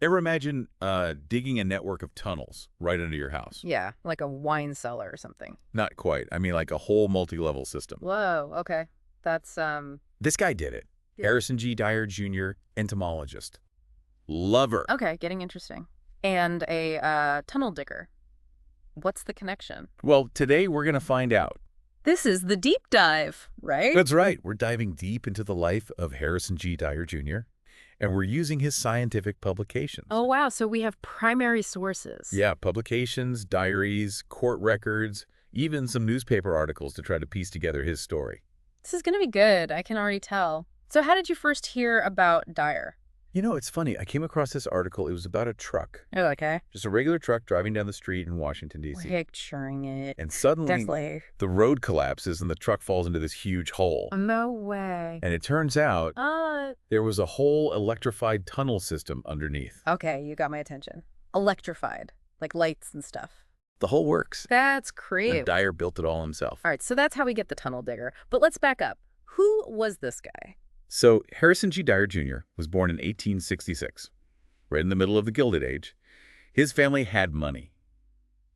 Ever imagine digging a network of tunnels right under your house? Yeah, like a wine cellar or something. Not quite. I mean, like a whole multi-level system. Whoa, okay. That's, This guy did it. yeah. Harrison G. Dyer Jr., entomologist. Lover. Okay, getting interesting. And a tunnel digger. What's the connection? Well, today we're going to find out. This is the deep dive, right? That's right. We're diving deep into the life of Harrison G. Dyer Jr., and we're using his scientific publications. Oh, wow. So we have primary sources. Yeah, publications, diaries, court records, even some newspaper articles to try to piece together his story. This is going to be good. I can already tell. So how did you first hear about Dyer? You know, it's funny. I came across this article. It was about a truck. Oh, okay. Just a regular truck driving down the street in Washington, D.C. Picturing it. And suddenly, Definitely. the road collapses and the truck falls into this huge hole. No way. And it turns out there was a whole electrified tunnel system underneath. Okay, you got my attention. Electrified, like lights and stuff. The whole works. That's And creative. Dyer built it all himself. All right, so that's how we get the tunnel digger. But let's back up. Who was this guy? So Harrison G. Dyer Jr. was born in 1866, right in the middle of the Gilded Age. His family had money,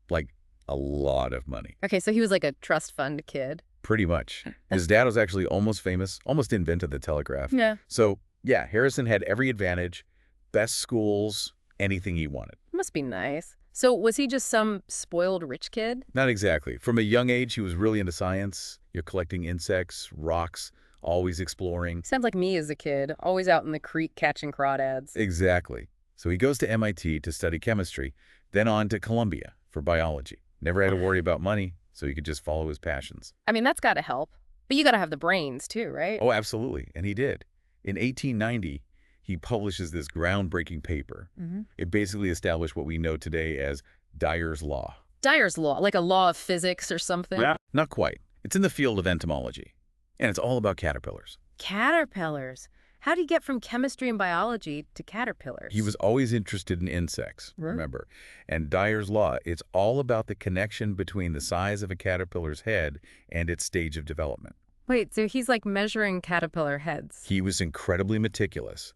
like a lot of money, Okay, so he was like a trust fund kid. pretty much. His dad was actually almost famous, almost invented the telegraph. Yeah. So yeah, Harrison had every advantage, best schools, anything he wanted. Must be nice. So was he just some spoiled rich kid? Not exactly. From a young age, he was really into science. You're collecting insects, rocks, always exploring. Sounds like me as a kid, always out in the creek catching crawdads. Exactly. So he goes to MIT to study chemistry, then on to Columbia for biology. Never had to worry about money, so he could just follow his passions. I mean, that's got to help. But you got to have the brains too, right? Oh, absolutely. And he did. In 1890, he publishes this groundbreaking paper. It basically established what we know today as Dyer's Law. Dyer's law, like a law of physics or something? Not quite. It's in the field of entomology, and it's all about caterpillars. Caterpillars. How do you get from chemistry and biology to caterpillars? He was always interested in insects, Right. remember. And Dyer's Law, it's all about the connection between the size of a caterpillar's head and its stage of development. Wait, so he's like measuring caterpillar heads. He was incredibly meticulous.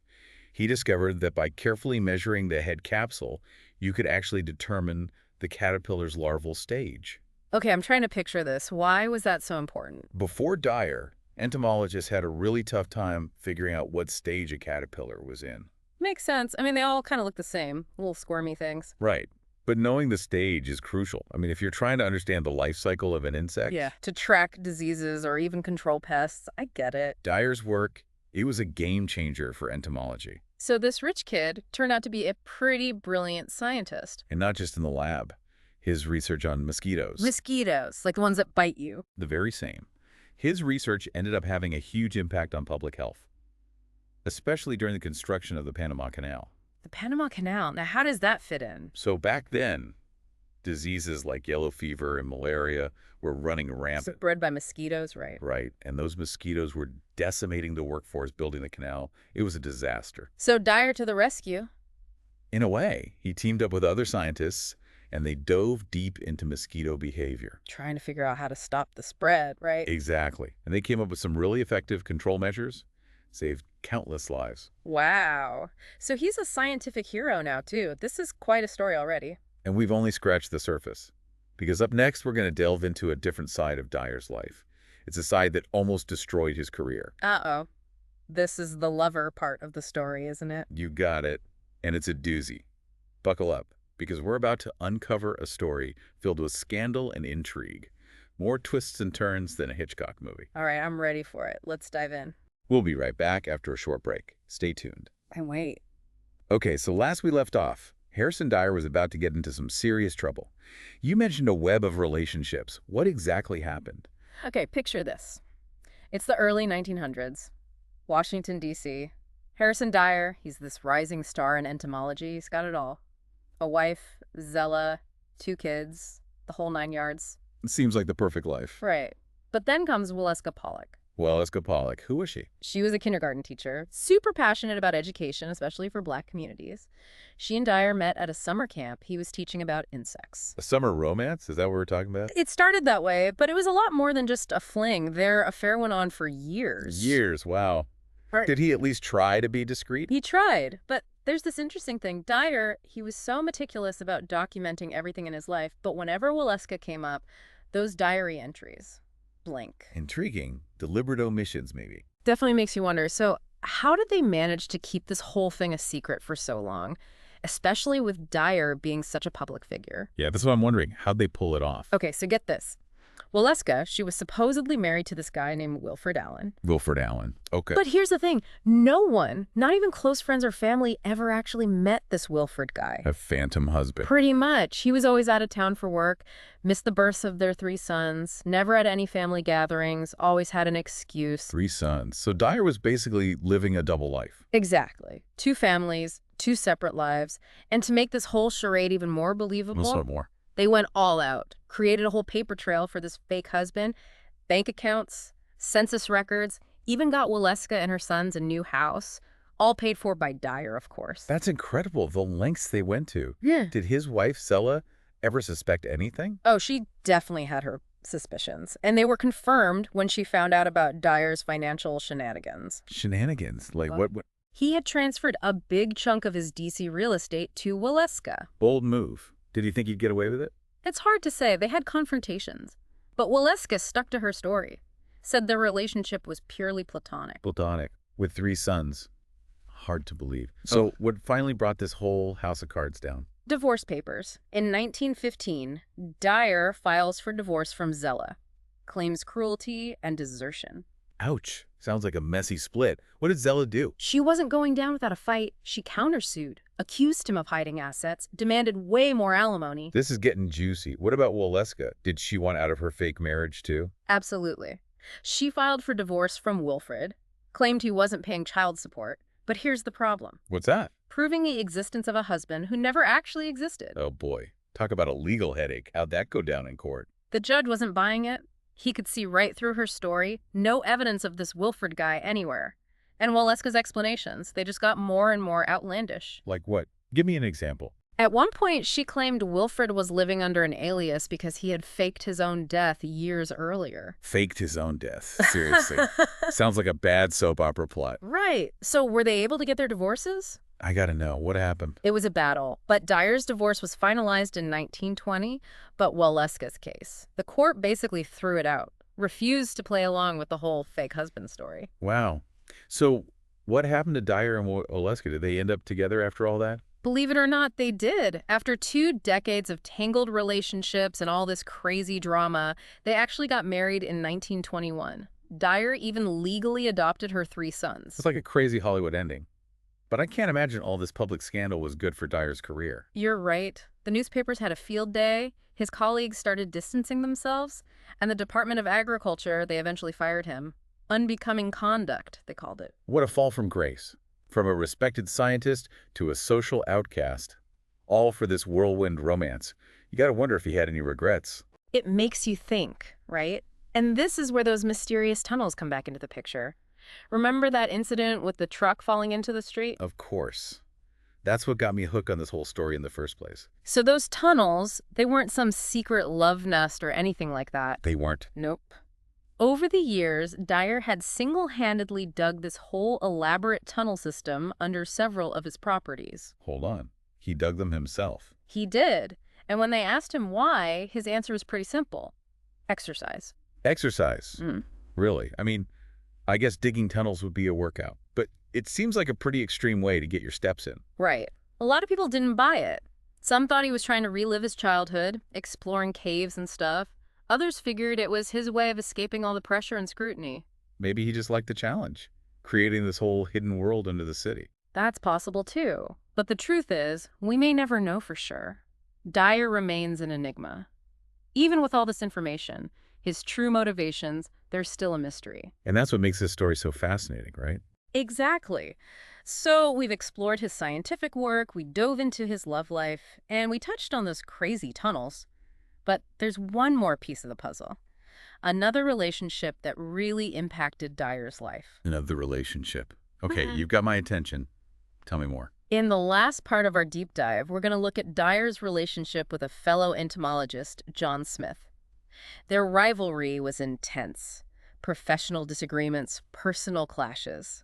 He discovered that by carefully measuring the head capsule, you could actually determine the caterpillar's larval stage. Okay, I'm trying to picture this. Why was that so important? Before Dyer, entomologists had a really tough time figuring out what stage a caterpillar was in. Makes sense. I mean, they all kind of look the same. Little squirmy things. Right. But knowing the stage is crucial. I mean, if you're trying to understand the life cycle of an insect, Yeah, to track diseases or even control pests. I get it. Dyer's work, it was a game changer for entomology. So this rich kid turned out to be a pretty brilliant scientist. And not just in the lab. His research on mosquitoes, Mosquitoes, like the ones that bite you. the very same. His research ended up having a huge impact on public health, especially during the construction of the Panama Canal. The Panama Canal. Now, how does that fit in? So back then, diseases like yellow fever and malaria were running rampant, Bred by mosquitoes, right? right? And those mosquitoes were decimating the workforce building the canal. It was a disaster. So Dyer to the rescue. In a way, he teamed up with other scientists, and they dove deep into mosquito behavior. Trying to figure out how to stop the spread, right? Exactly. And they came up with some really effective control measures, saved countless lives. Wow. So he's a scientific hero now, too. This is quite a story already. And we've only scratched the surface. Because up next, we're going to delve into a different side of Dyer's life. It's a side that almost destroyed his career. Uh-oh. This is the lover part of the story, isn't it? You got it. And it's a doozy. Buckle up, because we're about to uncover a story filled with scandal and intrigue. More twists and turns than a Hitchcock movie. All right, I'm ready for it. Let's dive in. We'll be right back after a short break. Stay tuned. And wait. Okay, so last we left off, Harrison Dyer was about to get into some serious trouble. You mentioned a web of relationships. What exactly happened? Okay, picture this. It's the early 1900s. Washington, D.C. Harrison Dyer, he's this rising star in entomology. He's got it all. A wife, Zella, 2 kids, the whole 9 yards. It seems like the perfect life. Right. But then comes Waleska Pollock. Well, Waleska Pollock, who was she? She was a kindergarten teacher, super passionate about education, especially for Black communities. She and Dyer met at a summer camp. He was teaching about insects. A summer romance? Is that what we're talking about? It started that way, but it was a lot more than just a fling. Their affair went on for years. Years, wow. Right. Did he at least try to be discreet? He tried, but There's this interesting thing. Dyer, he was so meticulous about documenting everything in his life, but whenever Waleska came up, those diary entries, blank. Intriguing. Deliberate omissions, maybe. Definitely makes you wonder. So, how did they manage to keep this whole thing a secret for so long, especially with Dyer being such a public figure? Yeah, that's what I'm wondering. How'd they pull it off? Okay, so get this. Waleska, she was supposedly married to this guy named Wilfred Allen. Wilfred Allen. Okay. But here's the thing. No one, not even close friends or family, ever actually met this Wilfred guy. A phantom husband. Pretty much. He was always out of town for work, missed the births of their 3 sons, never had any family gatherings, always had an excuse. 3 sons. So Dyer was basically living a double life. Exactly. 2 families, 2 separate lives. And to make this whole charade even more believable, Also more. they went all out, created a whole paper trail for this fake husband, bank accounts, census records, even got Waleska and her sons a new house, all paid for by Dyer, of course. That's incredible, the lengths they went to. Yeah. Did his wife, Zella, ever suspect anything? Oh, she definitely had her suspicions, and they were confirmed when she found out about Dyer's financial shenanigans. Shenanigans? Like what? He had transferred a big chunk of his DC real estate to Waleska. Bold move. Did he think he'd get away with it? It's hard to say. They had confrontations. But Waleska stuck to her story, said their relationship was purely platonic. Platonic. With 3 sons. Hard to believe. So what finally brought this whole house of cards down? Divorce papers. In 1915, Dyer files for divorce from Zella, claims cruelty and desertion. Ouch. Sounds like a messy split. What did Zella do? She wasn't going down without a fight. She countersued, accused him of hiding assets, demanded way more alimony. This is getting juicy. What about Waleska? Did she want out of her fake marriage too? Absolutely. She filed for divorce from Wilfred, claimed he wasn't paying child support. But here's the problem. What's that? Proving the existence of a husband who never actually existed. Oh boy. Talk about a legal headache. How'd that go down in court? The judge wasn't buying it. He could see right through her story, no evidence of this Wilfred guy anywhere. And Waleska's explanations, they just got more and more outlandish. Like what? Give me an example. At one point, she claimed Wilfred was living under an alias because he had faked his own death years earlier. Faked his own death. Seriously. Sounds like a bad soap opera plot. Right. So were they able to get their divorces? I gotta know. What happened? It was a battle, but Dyer's divorce was finalized in 1920, but Waleska's case. The court basically threw it out, refused to play along with the whole fake husband story. Wow. So what happened to Dyer and Waleska? Did they end up together after all that? Believe it or not, they did. After 2 decades of tangled relationships and all this crazy drama, they actually got married in 1921. Dyer even legally adopted her 3 sons. It's like a crazy Hollywood ending. But I can't imagine all this public scandal was good for Dyer's career. You're right. The newspapers had a field day, his colleagues started distancing themselves, and the Department of Agriculture, they eventually fired him. Unbecoming conduct, they called it. What a fall from grace. From a respected scientist to a social outcast. All for this whirlwind romance. You gotta wonder if he had any regrets. It makes you think, right? And this is where those mysterious tunnels come back into the picture. Remember that incident with the truck falling into the street? Of course. That's what got me hooked on this whole story in the first place. So those tunnels, they weren't some secret love nest or anything like that. They weren't. Nope. Over the years, Dyer had single-handedly dug this whole elaborate tunnel system under several of his properties. Hold on. He dug them himself. He did. And when they asked him why, his answer was pretty simple. Exercise. Exercise? Really? I mean, I guess digging tunnels would be a workout. But it seems like a pretty extreme way to get your steps in. Right. A lot of people didn't buy it. Some thought he was trying to relive his childhood, exploring caves and stuff. Others figured it was his way of escaping all the pressure and scrutiny. Maybe he just liked the challenge, creating this whole hidden world under the city. That's possible too. But the truth is, we may never know for sure. Dyer remains an enigma. Even with all this information, his true motivations, they're still a mystery. And that's what makes this story so fascinating, right? Exactly. So we've explored his scientific work, we dove into his love life, and we touched on those crazy tunnels. But there's one more piece of the puzzle. Another relationship that really impacted Dyer's life. Another relationship. Okay, you've got my attention. Tell me more. In the last part of our deep dive, we're going to look at Dyer's relationship with a fellow entomologist, John Smith. Their rivalry was intense. Professional disagreements, personal clashes.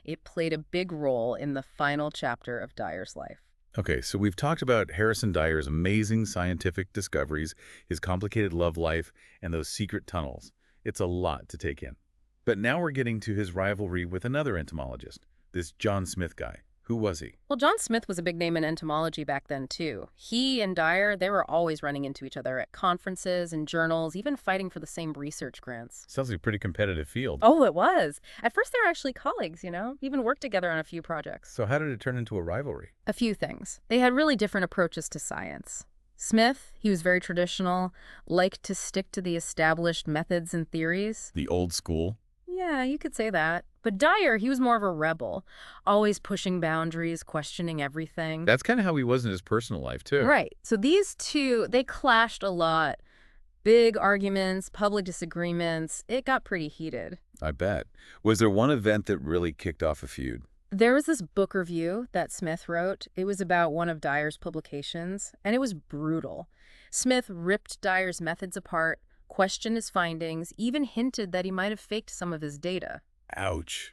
It played a big role in the final chapter of Dyer's life. Okay, so we've talked about Harrison Dyer's amazing scientific discoveries, his complicated love life, and those secret tunnels. It's a lot to take in. But now we're getting to his rivalry with another entomologist, this John Smith guy. Who was he? Well, John Smith was a big name in entomology back then, too. He and Dyer, they were always running into each other at conferences and journals, even fighting for the same research grants. Sounds like a pretty competitive field. Oh, it was. At first, they were actually colleagues, even worked together on a few projects. So how did it turn into a rivalry? A few things. They had really different approaches to science. Smith, he was very traditional, liked to stick to the established methods and theories. The old school? Yeah, you could say that. But Dyer, he was more of a rebel, always pushing boundaries, questioning everything. That's kind of how he was in his personal life, too. Right. So these two, they clashed a lot. Big arguments, public disagreements. It got pretty heated. I bet. Was there one event that really kicked off a feud? There was this book review that Smith wrote. It was about one of Dyer's publications, and it was brutal. Smith ripped Dyer's methods apart, questioned his findings, even hinted that he might have faked some of his data. Ouch.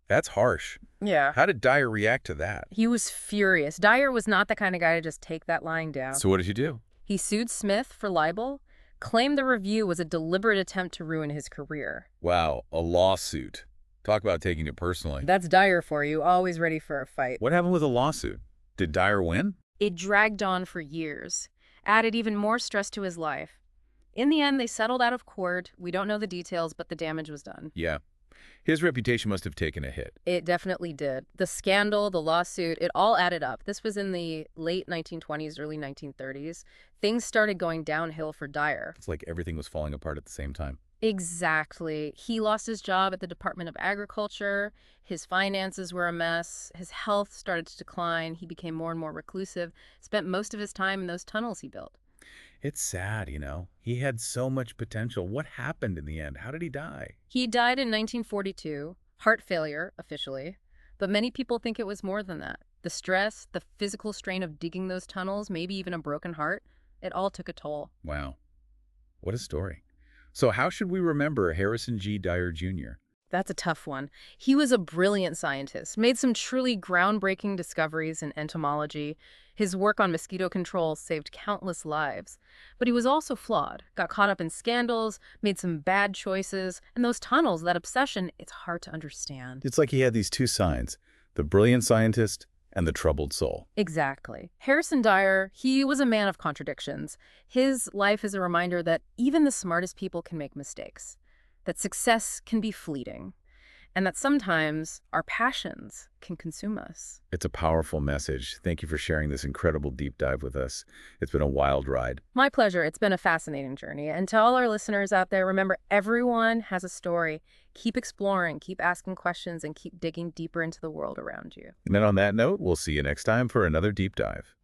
That's harsh. Yeah. How did Dyer react to that? He was furious. Dyer was not the kind of guy to just take that lying down. So what did you do? He sued Smith for libel, claimed the review was a deliberate attempt to ruin his career. Wow, a lawsuit. Talk about taking it personally. That's Dyer for you, always ready for a fight. What happened with the lawsuit? Did Dyer win? It dragged on for years, added even more stress to his life. In the end, they settled out of court. We don't know the details, but the damage was done. Yeah. His reputation must have taken a hit. It definitely did. The scandal, the lawsuit, it all added up. This was in the late 1920s, early 1930s. Things started going downhill for Dyer. It's like everything was falling apart at the same time. Exactly. He lost his job at the Department of Agriculture. His finances were a mess. His health started to decline. He became more and more reclusive, spent most of his time in those tunnels he built. It's sad, you know. He had so much potential. What happened in the end? How did he die? He died in 1942, heart failure, officially. But many people think it was more than that. The stress, the physical strain of digging those tunnels, maybe even a broken heart, it all took a toll. Wow. What a story. So how should we remember Harrison G. Dyer Jr.? That's a tough one. He was a brilliant scientist, made some truly groundbreaking discoveries in entomology. His work on mosquito control saved countless lives. But he was also flawed, got caught up in scandals, made some bad choices, and those tunnels, that obsession, it's hard to understand. It's like he had these two sides, the brilliant scientist and the troubled soul. Exactly. Harrison Dyer, he was a man of contradictions. His life is a reminder that even the smartest people can make mistakes, that success can be fleeting, and that sometimes our passions can consume us. It's a powerful message. Thank you for sharing this incredible deep dive with us. It's been a wild ride. My pleasure. It's been a fascinating journey. And to all our listeners out there, remember, everyone has a story. Keep exploring, keep asking questions, and keep digging deeper into the world around you. And then on that note, we'll see you next time for another deep dive.